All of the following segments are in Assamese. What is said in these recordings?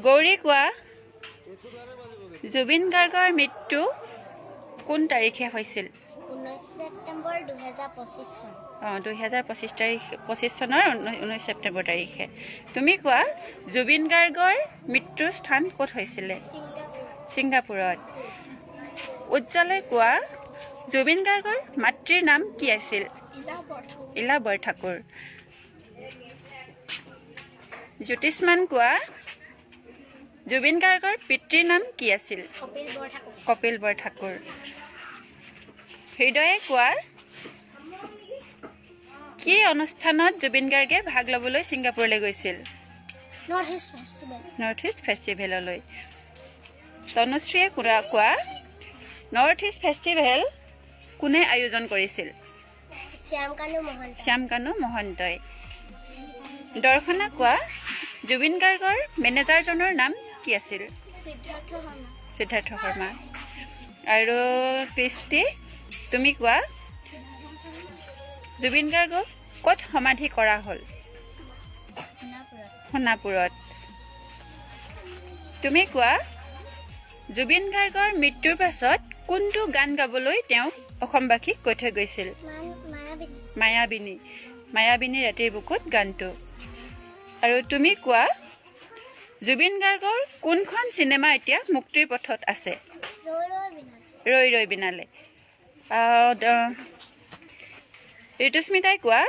গৌৰী কোৱা জুবিন গাৰ্গৰ মৃত্যু কোন তাৰিখে হৈছিল 19 ছেপ্টেম্বৰ 2025 চন 2025 চনৰ 19 ছেপ্টেম্বৰ তাৰিখে তুমি কোৱা জুবিন গাৰ্গৰ মৃত্যুৰ স্থান ক'ত হৈছিল ছিংগাপুৰত উজ্জ্বলে কোৱা জুবিন গাৰ্গৰ মাতৃৰ নাম কি আছিল ইলা বৰঠাকুৰ জ্যোতিষ্মান কোৱা জুবিন গাৰ্গৰ পিতৃৰ নাম কি আছিল কপিল বৰঠাকুৰ হৃদয়ে কোৱা কি অনুষ্ঠানত জুবিন গাৰ্গে ভাগ ল'বলৈ ছিংগাপুৰলৈ গৈছিল নৰ্থ ইষ্ট ফেষ্টিভেললৈ তনুশ্ৰীয়ে কোৱা নৰ্থ ইষ্ট ফেষ্টিভেল কোনে আয়োজন কৰিছিল শ্যাম কানু মহন্তই দৰ্শনা কোৱা জুবিন গাৰ্গৰ মেনেজাৰজনৰ নাম কি আছিল সিদ্ধাৰ্থ শৰ্মা আৰু কৃষ্টি তুমি কোৱা জুবিন গাৰ্গক ক'ত সমাধি কৰা হ'ল সোণাপুৰত তুমি কোৱা জুবিন গাৰ্গৰ মৃত্যুৰ পাছত কোনটো গান গাবলৈ তেওঁ অসমবাসীক কৈ থৈ গৈছিল মায়াবিনী ৰাতিৰ বুকুত গানটো আৰু তুমি কোৱা জুবিন গাৰ্গৰ কোনখন চিনেমা এতিয়া মুক্তিৰ পথত আছে ৰৈ ৰৈ বিনালে ঋতুস্মিতাই কোৱা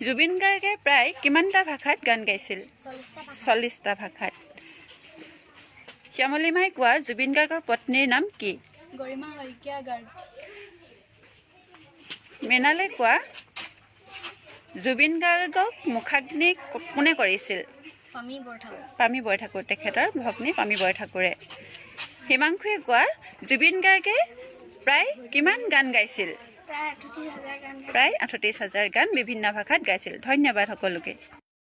জুবিন গাৰ্গে প্ৰায় কিমানটা ভাষাত গান গাইছিল 40টা ভাষাত শ্যামলিমাই কোৱা জুবিন গাৰ্গৰ পত্নীৰ নাম কি গৰিমা শইকীয়া গাৰ্গ মৃণালে কোৱা জুবিন গাৰ্গক মুখাগ্নি কোনে কৰিছিল পামী বৰঠাকুৰ তেখেতৰ ভগ্নী পামী বৰঠাকুৰে হিমাংশুৱে কোৱা জুবিন গাৰ্গে প্ৰায় কিমান গান গাইছিল প্ৰায় 38,000 গান বিভিন্ন ভাষাত গাইছিল ধন্যবাদ সকলোকে